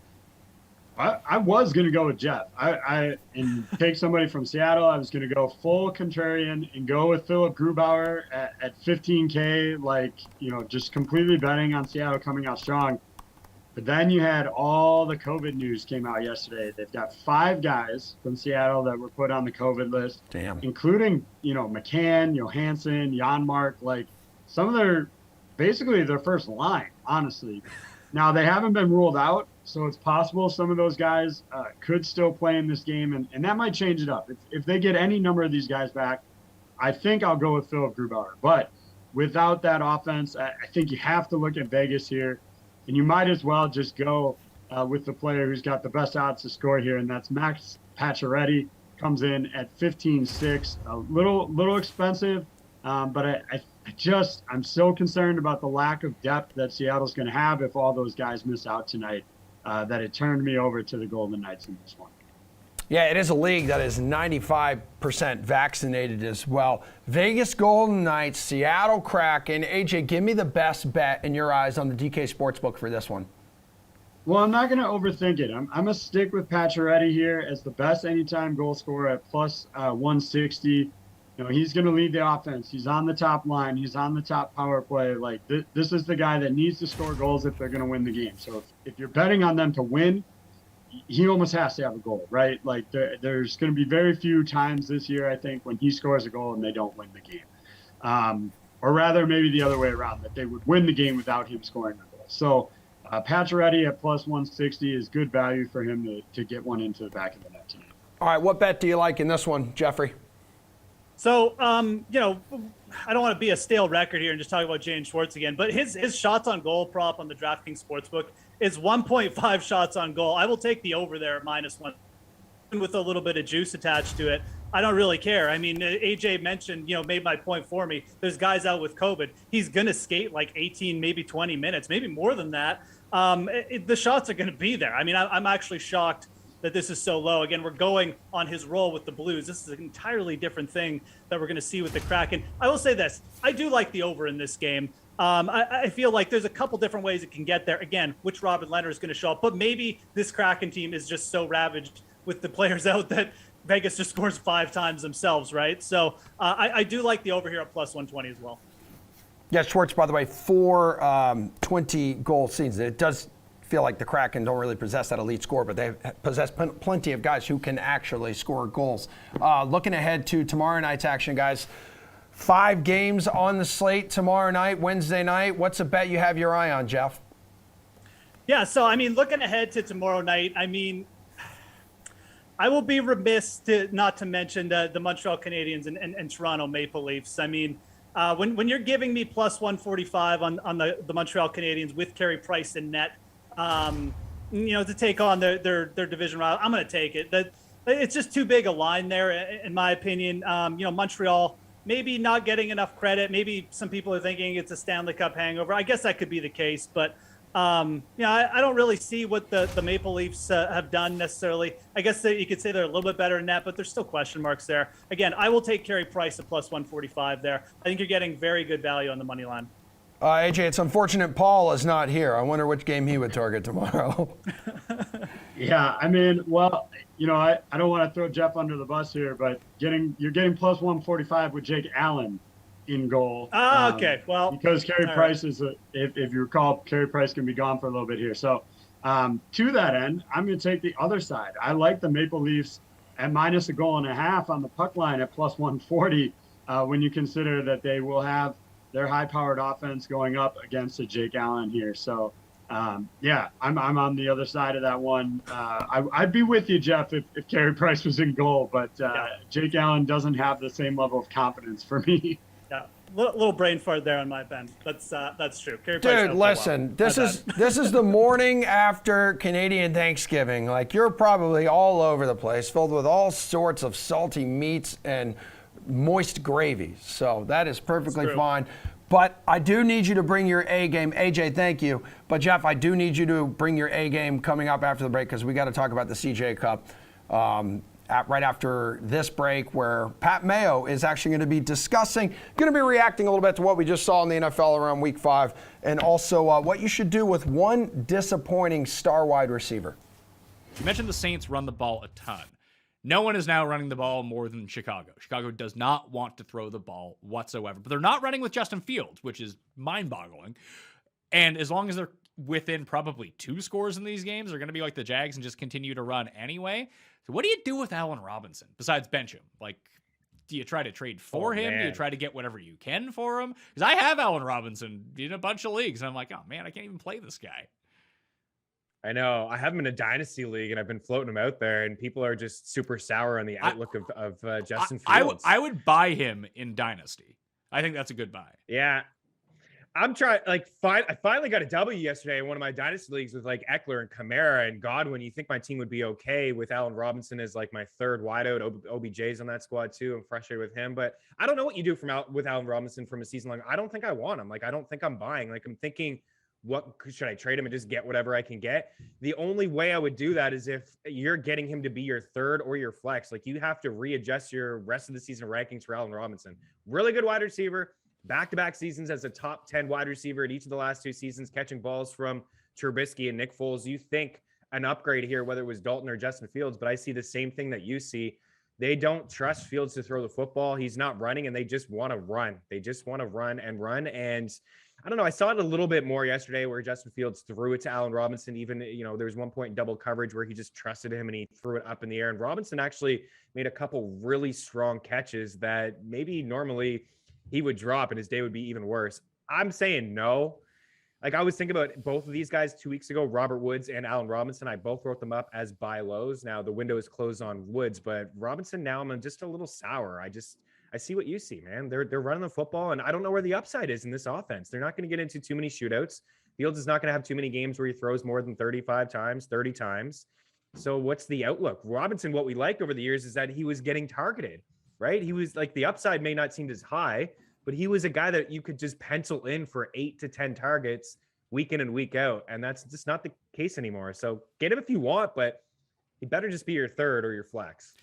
I was going to go with Jeff. And take somebody from Seattle. I was going to go full contrarian and go with Philip Grubauer at 15K, just completely betting on Seattle coming out strong. But then you had all the COVID news came out yesterday. They've got 5 guys from Seattle that were put on the COVID list. Damn. Including, McCann, Johansson, Janmark, some of basically their first line, honestly. Now, they haven't been ruled out, so it's possible some of those guys could still play in this game, and that might change it up. If they get any number of these guys back, I think I'll go with Philip Grubauer. But without that offense, I think you have to look at Vegas here. And you might as well just go with the player who's got the best odds to score here, and that's Max Pacioretty. Comes in at 15.6, a little expensive, but I'm so concerned about the lack of depth that Seattle's going to have if all those guys miss out tonight that it turned me over to the Golden Knights in this one. Yeah, it is a league that is 95% vaccinated as well. Vegas Golden Knights, Seattle Kraken. AJ, give me the best bet in your eyes on the DK Sportsbook for this one. Well, I'm not going to overthink it. I'm going to stick with Pacioretty here as the best anytime goal scorer at plus 160. He's going to lead the offense. He's on the top line. He's on the top power play. This is the guy that needs to score goals if they're going to win the game. So if you're betting on them to win, he almost has to have a goal, right? There's going to be very few times this year, I think, when he scores a goal and they don't win the game. Or rather, maybe the other way around, that they would win the game without him scoring a goal. So Pacioretty at plus 160 is good value for him to get one into the back of the net tonight. All right, what bet do you like in this one, Jeffrey? So, I don't want to be a stale record here and just talk about Jaden Schwartz again, but his shots on goal prop on the DraftKings Sportsbook is 1.5 shots on goal. I will take the over there at -1 with a little bit of juice attached to it. I don't really care. I mean, AJ mentioned, made my point for me. There's guys out with COVID. He's going to skate 18, maybe 20 minutes, maybe more than that. The shots are going to be there. I mean, I'm actually shocked that this is so low. Again, we're going on his role with the Blues. This is an entirely different thing that we're going to see with the Kraken. I will say this. I do like the over in this game. I feel like there's a couple different ways it can get there. Again, which Robert Leonard is going to show up. But maybe this Kraken team is just so ravaged with the players out that Vegas just scores 5 times themselves, right? So I do like the over here at plus 120 as well. Yeah, Schwartz, by the way, 4 20-goal seasons. It does feel like the Kraken don't really possess that elite score, but they possess plenty of guys who can actually score goals. Looking ahead to tomorrow night's action, guys. 5 games on the slate tomorrow night, Wednesday night. What's a bet you have your eye on, Jeff? Yeah, so, looking ahead to tomorrow night, I will be remiss not to mention the Montreal Canadiens and Toronto Maple Leafs. When you're giving me plus 145 on the Montreal Canadiens with Carey Price in net, to take on their division rival, I'm going to take it. It's just too big a line there, in my opinion. Montreal maybe not getting enough credit. Maybe some people are thinking it's a Stanley Cup hangover. I guess that could be the case, but I don't really see what the Maple Leafs have done necessarily. I guess that you could say they're a little bit better in net, but there's still question marks there. Again, I will take Carey Price at plus 145 there. I think you're getting very good value on the money line. AJ, it's unfortunate Paul is not here. I wonder which game he would target tomorrow. Yeah, I don't want to throw Jeff under the bus here, but you're getting plus 145 with Jake Allen in goal. Okay. Well, because Carey Price is if you recall, Carey Price can be gone for a little bit here. So to that end, I'm going to take the other side. I like the Maple Leafs at minus 1.5 goals on the puck line at plus 140 when you consider that they will have their high-powered offense going up against a Jake Allen here. So Yeah, I'm on the other side of that one. I'd be with you, Jeff, if Carey Price was in goal, but Jake Allen doesn't have the same level of confidence for me. Yeah, little brain fart there on my bend. That's true. Carey Price Dude, listen, this is the morning after Canadian Thanksgiving. Like, you're probably all over the place, filled with all sorts of salty meats and moist gravy. So that is perfectly fine. But I do need you to bring your A game. AJ, thank you. But Jeff, I do need you to bring your A game coming up after the break, because we got to talk about the CJ Cup right after this break, where Pat Mayo is actually going to be going to be reacting a little bit to what we just saw in the NFL around Week 5, and also what you should do with one disappointing star wide receiver. You mentioned the Saints run the ball a ton. No one is now running the ball more than Chicago. Chicago does not want to throw the ball whatsoever. But they're not running with Justin Fields, which is mind-boggling. And as long as they're within probably 2 scores in these games, they're going to be like the Jags and just continue to run anyway. So what do you do with Allen Robinson besides bench him? Like, do you try to trade for him? Man. Do you try to get whatever you can for him? Because I have Allen Robinson in a bunch of leagues, and I'm like, oh, man, I can't even play this guy. I know. I have him in a dynasty league, and I've been floating him out there, and people are just super sour on the outlook of Justin Fields. I would buy him in dynasty. I think that's a good buy. Yeah. I'm trying, I finally got a W yesterday in one of my dynasty leagues with Eckler and Kamara and Godwin. You think my team would be okay with Allen Robinson as my third wideout. OBJ's on that squad too. I'm frustrated with him, but I don't know what you do with Allen Robinson from a season long. I don't think I want him. I don't think I'm buying. I'm thinking, what should I trade him and just get whatever I can get? The only way I would do that is if you're getting him to be your third or your flex. You have to readjust your rest of the season rankings for Allen Robinson. Really good wide receiver, back-to-back seasons as a top 10 wide receiver in each of the last 2 seasons, catching balls from Trubisky and Nick Foles. You think an upgrade here, whether it was Dalton or Justin Fields, but I see the same thing that you see. They don't trust Fields to throw the football. He's not running, and they just want to run. They just want to run. And I don't know. I saw it a little bit more yesterday where Justin Fields threw it to Allen Robinson. Even, there was one point in double coverage where he just trusted him and he threw it up in the air. And Robinson actually made a couple really strong catches that maybe normally he would drop and his day would be even worse. I'm saying no. I was thinking about both of these guys 2 weeks ago, Robert Woods and Allen Robinson. I both wrote them up as buy lows. Now the window is closed on Woods, but Robinson, now I'm just a little sour. I see what you see, man. They're running the football, and I don't know where the upside is in this offense. They're not going to get into too many shootouts. Fields is not going to have too many games where he throws more than 35 times, 30 times. So what's the outlook? Robinson, what we liked over the years is that he was getting targeted, right? He was the upside may not seem as high, but he was a guy that you could just pencil in for 8 to 10 targets week in and week out. And that's just not the case anymore. So get him if you want, but he better just be your third or your flex.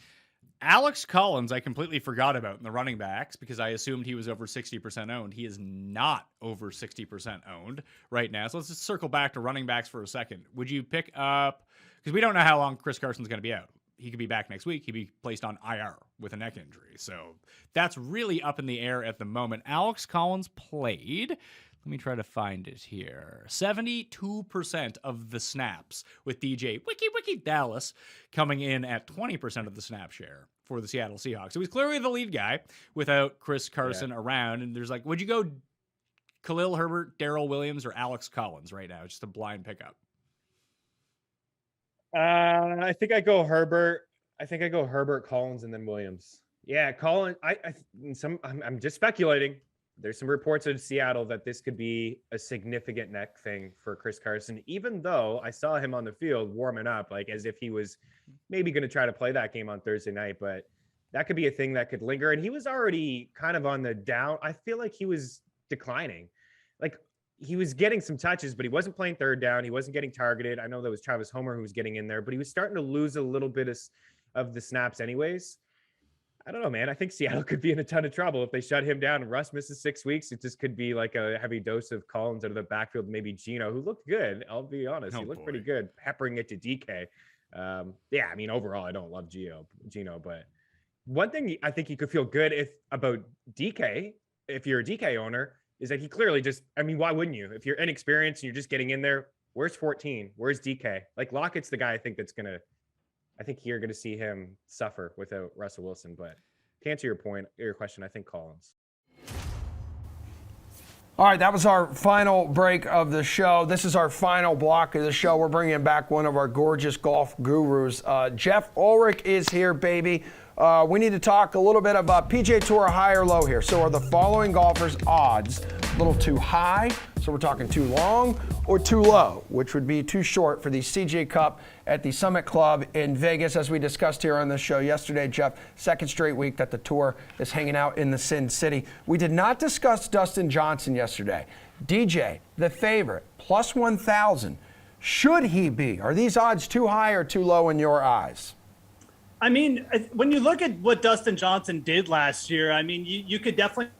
Alex Collins, I completely forgot about in the running backs because I assumed he was over 60% owned. He is not over 60% owned right now. So let's just circle back to running backs for a second. Would you pick up, because we don't know how long Chris Carson's going to be out. He could be back next week. He'd be placed on IR with a neck injury. So that's really up in the air at the moment. Alex Collins played, let me try to find it here, 72% of the snaps, with DJ Wiki Dallas coming in at 20% of the snap share for the Seattle Seahawks. So he's clearly the lead guy without Chris Carson around. And there's would you go Khalil Herbert, Darrell Williams, or Alex Collins right now? Just a blind pickup. I think I go Herbert. Collins, and then Williams. Yeah, Collins. I'm just speculating. There's some reports in Seattle that this could be a significant neck thing for Chris Carson, even though I saw him on the field warming up, as if he was maybe going to try to play that game on Thursday night. But that could be a thing that could linger. And he was already kind of on the down. I feel like he was declining. He was getting some touches, but he wasn't playing third down. He wasn't getting targeted. I know that was Travis Homer who was getting in there, but he was starting to lose a little bit of the snaps anyways. I don't know, man. I think Seattle could be in a ton of trouble if they shut him down and Russ misses 6 weeks. It just could be a heavy dose of Collins out of the backfield. Maybe Geno, who looked good. I'll be honest. He looked pretty good, peppering it to DK. Overall, I don't love Geno, but one thing I think you could feel good about DK, if you're a DK owner, is that he clearly why wouldn't you? If you're inexperienced and you're just getting in there, where's 14? Where's DK? Lockett's the guy I think you're going to see him suffer without Russell Wilson. But to answer your question, I think Collins. All right, that was our final break of the show. This is our final block of the show. We're bringing back one of our gorgeous golf gurus. Jeff Ulrich is here, baby. We need to talk a little bit about PGA Tour high or low here. So are the following golfers' odds a little too high? So we're talking too long or too low, which would be too short for the CJ Cup at the Summit Club in Vegas. As we discussed here on the show yesterday, Jeff, second straight week that the tour is hanging out in the Sin City. We did not discuss Dustin Johnson yesterday. DJ, the favorite, plus 1,000. Should he be? Are these odds too high or too low in your eyes? I mean, when you look at what Dustin Johnson did last year, I mean, you could definitely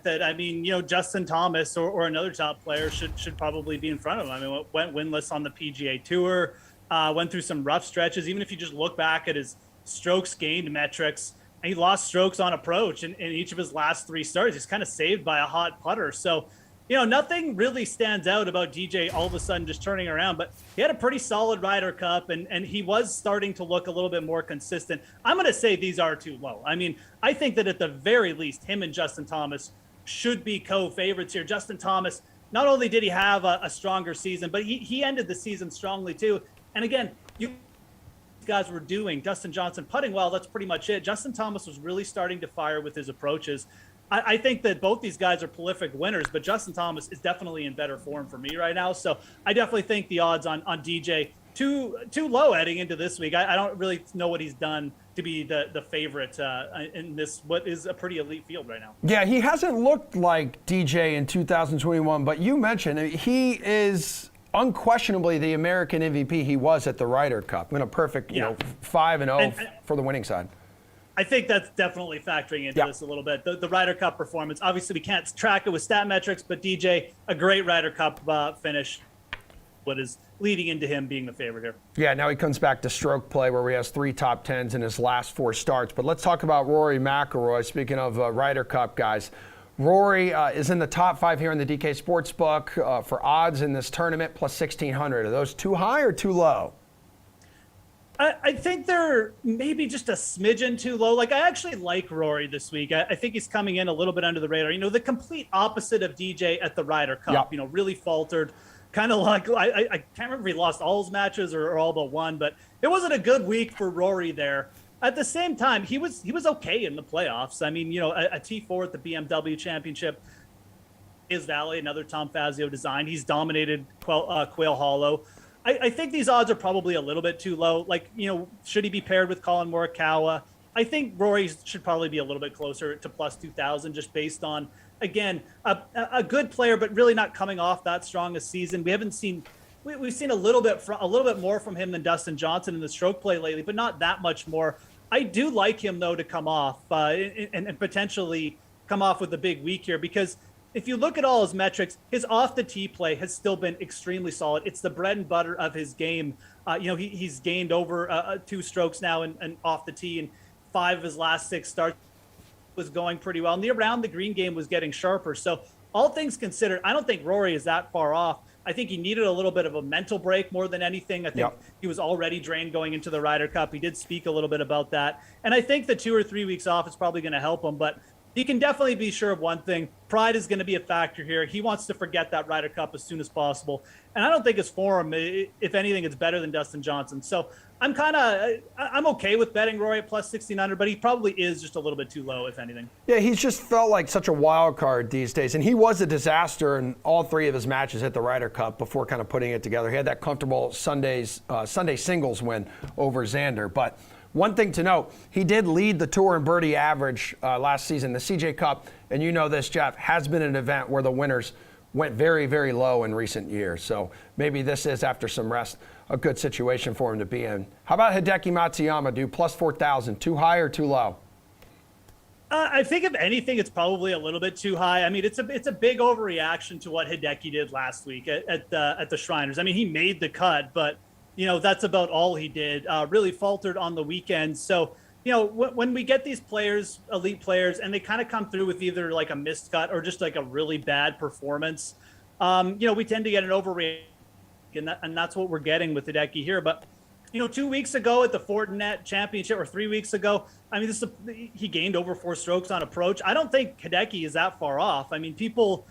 that. I mean, Justin Thomas or another top player should probably be in front of him. I mean, went winless on the PGA Tour, went through some rough stretches. Even if you just look back at his strokes gained metrics, and he lost strokes on approach in each of his last 3 starts. He's kind of saved by a hot putter. So, nothing really stands out about DJ all of a sudden just turning around, but he had a pretty solid Ryder Cup, and he was starting to look a little bit more consistent. I'm going to say these are too low. I mean, I think that at the very least, him and Justin Thomas should be co-favorites here. Justin Thomas, not only did he have a stronger season, but he ended the season strongly too. And again, guys were doing Dustin Johnson putting well, that's pretty much it. Justin Thomas was really starting to fire with his approaches. I think that both these guys are prolific winners, but Justin Thomas is definitely in better form for me right now. So I definitely think the odds on DJ too low heading into this week. I don't really know what he's done to be the favorite in this what is a pretty elite field right now. Yeah, he hasn't looked like DJ in 2021, but you mentioned he is unquestionably the American MVP he was at the Ryder Cup. In a perfect, 5-0 for the winning side. I think that's definitely factoring into this a little bit. The Ryder Cup performance, obviously we can't track it with stat metrics, but DJ, a great Ryder Cup finish, what is leading into him being the favorite here. Yeah, now he comes back to stroke play where he has 3 top 10s in his last 4 starts. But let's talk about Rory McIlroy. Speaking of Ryder Cup guys, Rory is in the top 5 here in the DK Sportsbook for odds in this tournament, plus 1,600. Are those too high or too low? I think they're maybe just a smidgen too low. Like, I actually like Rory this week. I think he's coming in a little bit under the radar. The complete opposite of DJ at the Ryder Cup. Really faltered. Kind of like, I can't remember if he lost all his matches or all but one, but it wasn't a good week for Rory there. At the same time, he was okay in the playoffs. I mean, a T4 at the BMW Championship is Valley, another Tom Fazio design. He's dominated Quail Hollow. I think these odds are probably a little bit too low. Like, should he be paired with Colin Morikawa? I think Rory should probably be a little bit closer to plus 2,000 just based on, again, a good player, but really not coming off that strong a season. We haven't seen we've seen a little bit more from him than Dustin Johnson in the stroke play lately, but not that much more. I do like him though to come off and potentially come off with a big week here, because if you look at all his metrics, his off the tee play has still been extremely solid. It's the bread and butter of his game. He's gained over 2 strokes now and off the tee, and 5 of his last 6 starts was going pretty well. And the around the green game was getting sharper. So all things considered, I don't think Rory is that far off. I think he needed a little bit of a mental break more than anything. I think he was already drained going into the Ryder Cup. He did speak a little bit about that. And I think the 2 or 3 weeks off is probably going to help him. But he can definitely be sure of one thing. Pride is going to be a factor here. He wants to forget that Ryder Cup as soon as possible. And I don't think his form, if anything, it's better than Dustin Johnson. So I'm okay with betting Rory at plus 1,600, but he probably is just a little bit too low, if anything. Yeah, he's just felt like such a wild card these days. And he was a disaster in all 3 of his matches at the Ryder Cup before kind of putting it together. He had that comfortable Sunday singles win over Xander. But one thing to note, he did lead the tour in birdie average last season. The CJ Cup, and you know this, Jeff, has been an event where the winners went very, very low in recent years. So maybe this is, after some rest, a good situation for him to be in. How about Hideki Matsuyama, dude? Plus 4,000. Too high or too low? I think if anything, it's probably a little bit too high. I mean, it's a big overreaction to what Hideki did last week at the Shriners. I mean, he made the cut, but that's about all he did. Really faltered on the weekend. So, when we get these players, elite players, and they kind of come through with either like a missed cut or just like a really bad performance, we tend to get an overreaction, and that's what we're getting with Hideki here. But, 2 weeks ago at the Fortinet Championship, or 3 weeks ago, I mean, he gained over 4 strokes on approach. I don't think Hideki is that far off. I mean, people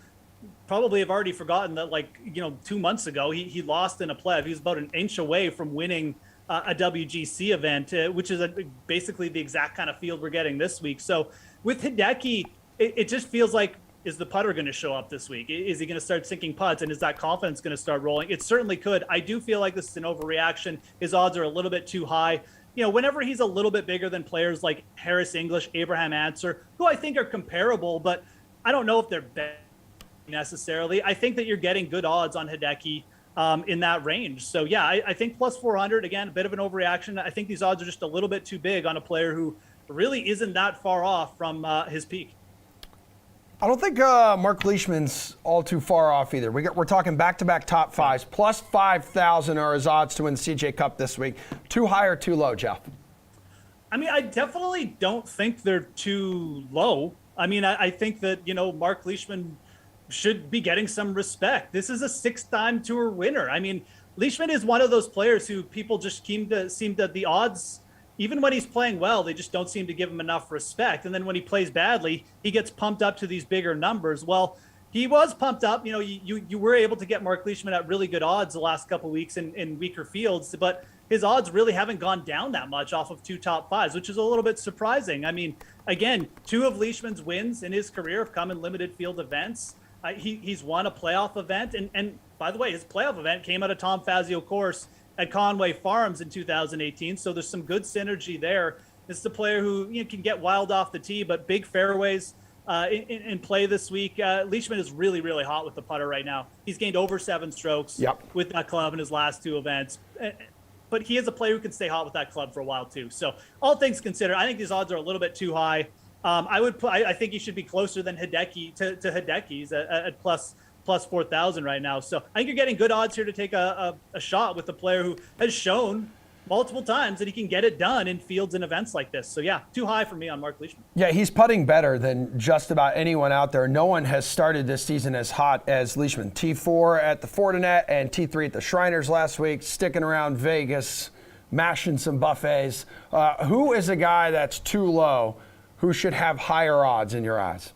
probably have already forgotten that, like, 2 months ago, he lost in a play. He was about an inch away from winning a WGC event, which is basically the exact kind of field we're getting this week. So with Hideki, it just feels like, is the putter going to show up this week? Is he going to start sinking putts? And is that confidence going to start rolling? It certainly could. I do feel like this is an overreaction. His odds are a little bit too high. Whenever he's a little bit bigger than players like Harris English, Abraham Answer, who I think are comparable, but I don't know if they're better necessarily. I think that you're getting good odds on Hideki in that range. So yeah, I think plus 400, again, a bit of an overreaction. I think these odds are just a little bit too big on a player who really isn't that far off from his peak. I don't think Mark Leishman's all too far off either. We're talking back-to-back top fives. Plus 5,000 are his odds to win the CJ Cup this week. Too high or too low, Jeff? I mean, I definitely don't think they're too low. I mean, I think that, Mark Leishman should be getting some respect. This is a 6-time tour winner. I mean, Leishman is one of those players who people just seem that the odds, even when he's playing well, they just don't seem to give him enough respect. And then when he plays badly, he gets pumped up to these bigger numbers. Well, he was pumped up. You were able to get Mark Leishman at really good odds the last couple of weeks in weaker fields, but his odds really haven't gone down that much off of 2 top fives, which is a little bit surprising. I mean, again, 2 of Leishman's wins in his career have come in limited field events. He's won a playoff event. And by the way, his playoff event came out of Tom Fazio course at Conway Farms in 2018. So there's some good synergy there. This is a player who can get wild off the tee, but big fairways in play this week. Leishman is really, really hot with the putter right now. He's gained over 7 strokes with that club in his last 2 events. But he is a player who can stay hot with that club for a while too. So all things considered, I think these odds are a little bit too high. I think he should be closer than Hideki to Hideki's at plus 4,000 right now. So I think you're getting good odds here to take a shot with a player who has shown multiple times that he can get it done in fields and events like this. So yeah, too high for me on Mark Leishman. Yeah, he's putting better than just about anyone out there. No one has started this season as hot as Leishman. T4 at the Fortinet and T3 at the Shriners last week, sticking around Vegas, mashing some buffets. Who is a guy that's too low who should have higher odds in your eyes?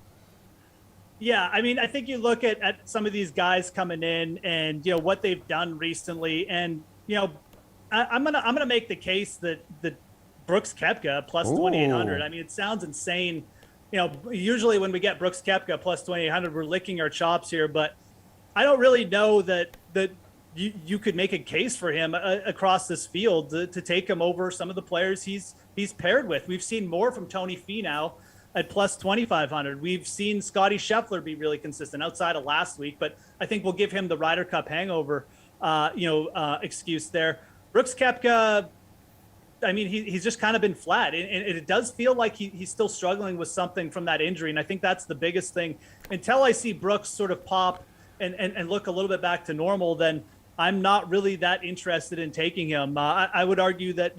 Yeah, I mean, I think you look at some of these guys coming in and, what they've done recently. And, I'm gonna make the case that Brooks Koepka plus 2,800. I mean, it sounds insane. Usually when we get Brooks Koepka plus 2,800, we're licking our chops here. But I don't really know that you could make a case for him across this field to take him over some of the players he's paired with. We've seen more from Tony Finau at plus 2,500. We've seen Scotty Scheffler be really consistent outside of last week, but I think we'll give him the Ryder Cup hangover, excuse there. Brooks Koepka, I mean, he's just kind of been flat, and it does feel like he's still struggling with something from that injury, and I think that's the biggest thing. Until I see Brooks sort of pop and look a little bit back to normal, then I'm not really that interested in taking him. I would argue that,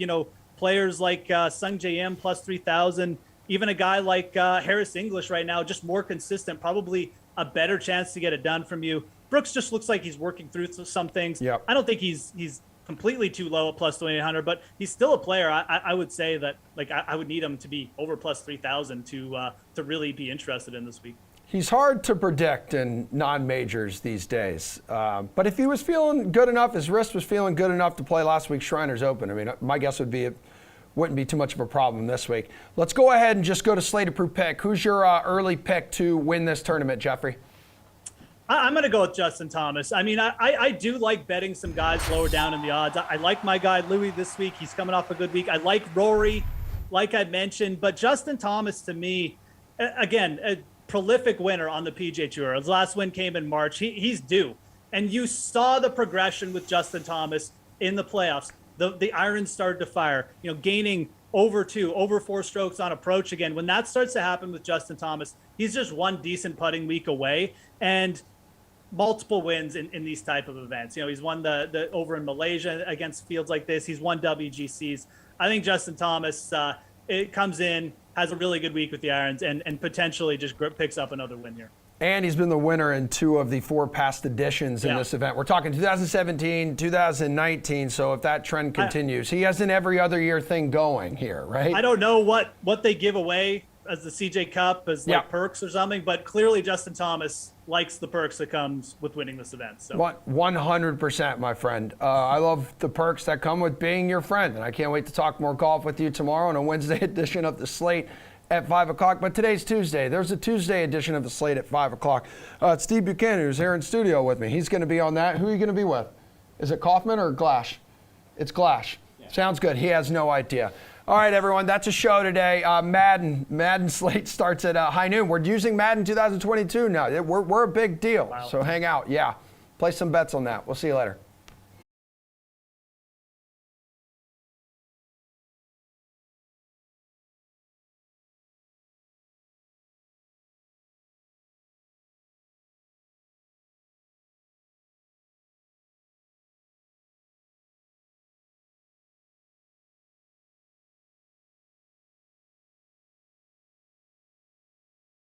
players like Sung J M plus 3,000, even a guy like Harris English right now, just more consistent, probably a better chance to get it done from you. Brooks just looks like he's working through some things. Yep. I don't think he's completely too low at plus 2,800, but he's still a player. I would say that I would need him to be over plus 3,000 to really be interested in this week. He's hard to predict in non-majors these days. But if he was feeling good enough, his wrist was feeling good enough to play last week's Shriners Open, I mean, my guess would be it wouldn't be too much of a problem this week. Let's go ahead and just go to Slate Approved pick. Who's your early pick to win this tournament, Jeffrey? I'm going to go with Justin Thomas. I mean, I do like betting some guys lower down in the odds. I like my guy Louis this week. He's coming off a good week. I like Rory, like I mentioned. But Justin Thomas, to me, again, a prolific winner on the PGA Tour. His last win came in March. He's due. And you saw the progression with Justin Thomas in the playoffs. The irons started to fire, gaining over 4 strokes on approach again. When that starts to happen with Justin Thomas, he's just one decent putting week away. And multiple wins in these type of events. He's won the over in Malaysia against fields like this. He's won WGCs. I think Justin Thomas, it comes in, has a really good week with the irons, and potentially just picks up another win here. And he's been the winner in 2 of the 4 past editions in this event. We're talking 2017, 2019, so if that trend continues, he has an every other year thing going here, right? I don't know what they give away as the CJ Cup as like perks or something, but clearly Justin Thomas likes the perks that comes with winning this event. So 100%, my friend. I love the perks that come with being your friend, and I can't wait to talk more golf with you tomorrow on a Wednesday edition of the Slate at 5 o'clock. But today's Tuesday. There's a Tuesday edition of the Slate at 5 o'clock. It's Steve Buchanan, who's here in studio with me. He's going to be on that. Who are you going to be with? Is it Kaufman or Glash? It's Glash. Yeah. Sounds good. He has no idea. All right, everyone, that's a show today. Madden Slate starts at high noon. We're using Madden 2022 now. We're a big deal, so hang out. Yeah, place some bets on that. We'll see you later.